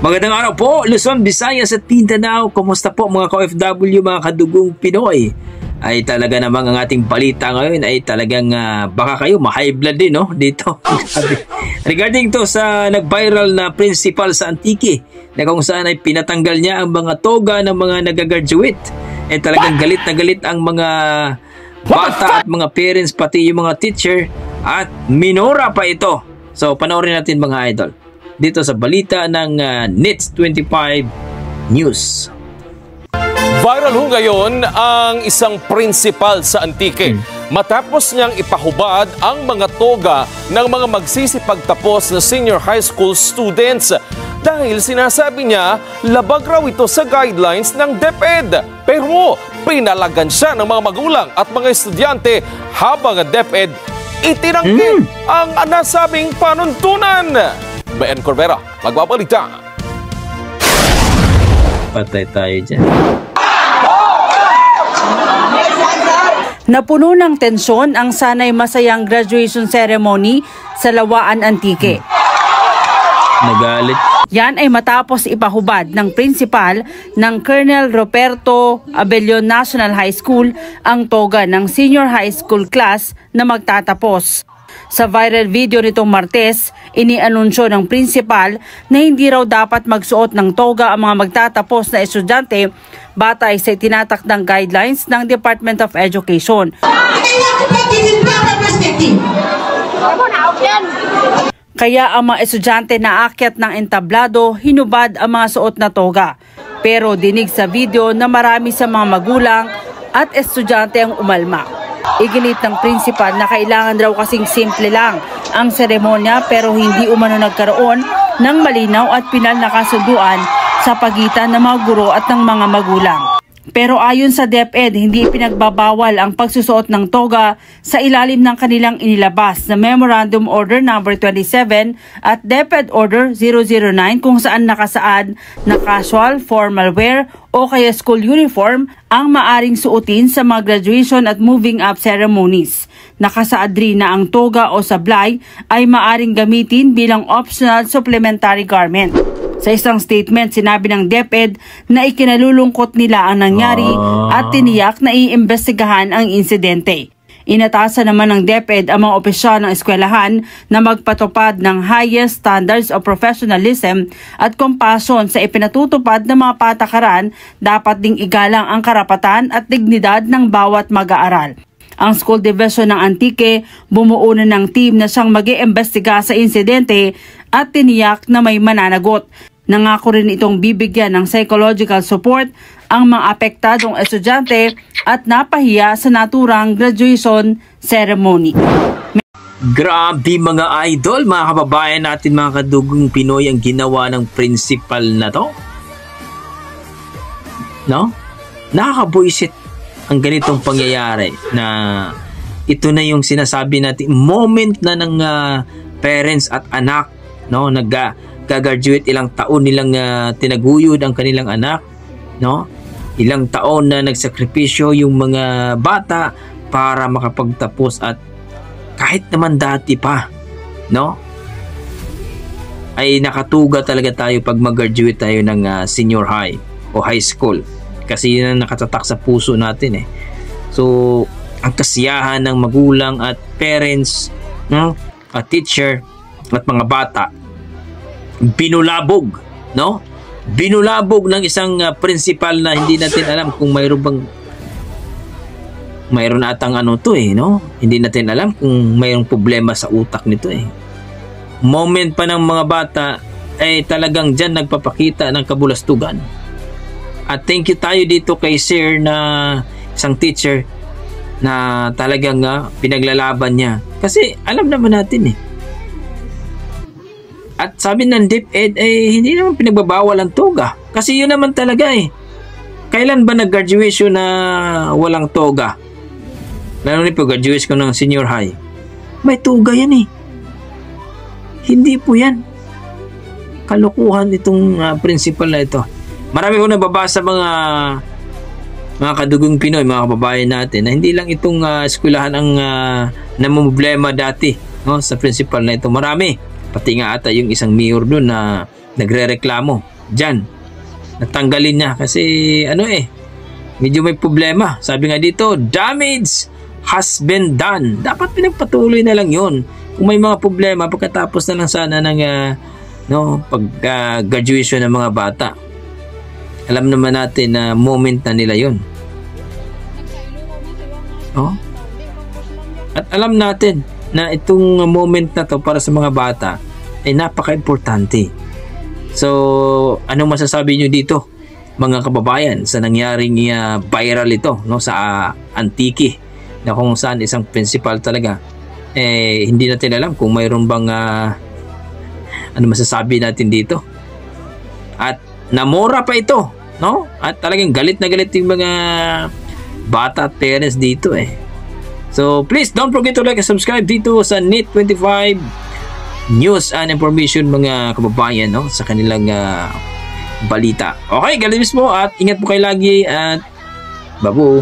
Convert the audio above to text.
Magandang araw po, Luzon, Visayas at Mindanao. Kumusta po mga ka-OFW, mga kadugong Pinoy? Ay talaga namang ang ating balita ngayon ay talagang baka kayo ma-high blood din, no? Dito. Regarding to sa nag-viral na principal sa Antique, na kung saan ay pinatanggal niya ang mga toga ng mga nag-graduate. Ay talagang galit na galit ang mga bata at mga parents, pati yung mga teacher, at minora pa ito. So panoorin natin mga idol dito sa balita ng NETS 25 News. Viral ho ngayon ang isang principal sa Antique matapos niyang ipahubad ang mga toga ng mga magsisipagtapos na senior high school students dahil sinasabi niya labag raw ito sa guidelines ng DepEd. Pero pinalagan siya ng mga magulang at mga estudyante habang ang DepEd itinanggi ang nasabing panuntunan. Ben Corbera, magbabalita. Patay tayo dyan. Napuno ng tensyon ang sanay masayang graduation ceremony sa Lawaan, Antique. Nagalit. Yan ay matapos ipahubad ng principal ng Colonel Roberto Abellon National High School ang toga ng senior high school class na magtatapos. Sa viral video nitong Martes, inianunsyo ng principal na hindi raw dapat magsuot ng toga ang mga magtatapos na estudyante batay sa tinatakdang guidelines ng Department of Education. Kaya ang mga estudyante na aakyat ng entablado, hinubad ang mga suot na toga. Pero dinig sa video na marami sa mga magulang at estudyante ang umalma. Iginit ng principal na kailangan raw kasing simple lang ang seremonya pero hindi umano nagkaroon ng malinaw at pinal na kasunduan sa pagitan ng mga guro at ng mga magulang. Pero ayon sa DepEd, hindi pinagbabawal ang pagsusuot ng toga sa ilalim ng kanilang inilabas na Memorandum Order No. 27 at DepEd Order 009 kung saan nakasaad na casual, formal wear o kaya school uniform ang maaring suotin sa mga graduation at moving up ceremonies. Nakasaad rin na ang toga o sablay ay maaring gamitin bilang optional supplementary garment. Sa isang statement, sinabi ng DepEd na ikinalulungkot nila ang nangyari at tiniyak na iimbestigahan ang insidente. Inatasan naman ng DepEd ang mga opisyal ng eskwelahan na magpatupad ng highest standards of professionalism at compassion sa ipinatutupad ng mga patakaran, dapat ding igalang ang karapatan at dignidad ng bawat mag-aaral. Ang School Division ng Antique bumuo na ng team na siyang mag-iimbestiga sa insidente at tiniyak na may mananagot. Nangako rin itong bibigyan ng psychological support ang mga apektadong estudyante at napahiya sa naturang graduation ceremony. Grabe mga idol, mga kababayan natin, mga kadugong Pinoy, ang ginawa ng principal na to. No? Nakakabuisit ang ganitong pangyayari na ito na yung sinasabi natin, moment na ng parents at anak, no, nag-graduate, ilang taon nilang tinaguyod ang kanilang anak, no? Ilang taon na nagsakripisyo yung mga bata para makapagtapos at kahit naman dati pa, no? Ay nakatuga talaga tayo pag mag-graduate tayo ng senior high o high school. Kasi yun ang nakatatak sa puso natin eh. So, ang kasiyahan ng magulang at parents, no? At teacher at mga bata, binulabog, no? Binulabog ng isang principal na hindi natin alam kung mayroon atang ano to eh, no? Hindi natin alam kung mayroong problema sa utak nito eh. Moment pa ng mga bata ay talagang dyan nagpapakita ng kabulastugan. At thank you tayo dito kay Sir na isang teacher na talagang pinaglalaban niya. Kasi alam naman natin eh. At sabi ng DepEd, hindi naman pinagbabawal ang toga. Kasi yun naman talaga eh. Kailan ba nag-graduation na walang toga? Lalo na po, graduation ko ng senior high. May toga yan eh. Hindi po yan. Kalukuhan itong principal na ito. Marami ko nababasa mga kadugong Pinoy, mga kababayan natin, na hindi lang itong eskwelahan ang namumblema dati, no, sa principal na ito. Marami. Pati nga ata yung isang mayor doon na nagre-reklamo dyan. Natanggalin niya kasi medyo may problema. Sabi nga dito, damage has been done. Dapat pinagpatuloy na lang yun. Kung may mga problema, pagkatapos na lang sana ng pag-graduation ng mga bata. Alam naman natin na moment na nila yun. At alam natin na itong moment na to para sa mga bata ay napaka-importante. So, anong masasabi nyo dito, mga kababayan, sa nangyaring viral ito sa Antique, na kung saan isang principal talaga hindi natin alam kung mayroon bang ano masasabi natin dito. At namura pa ito, at talagang galit na galit yung mga bata at parents dito So please don't forget to like and subscribe dito sa Net25 News and Information, mga kababayan, sa kanilang balita. Okay, galit po at ingat po kayo lagi at babu.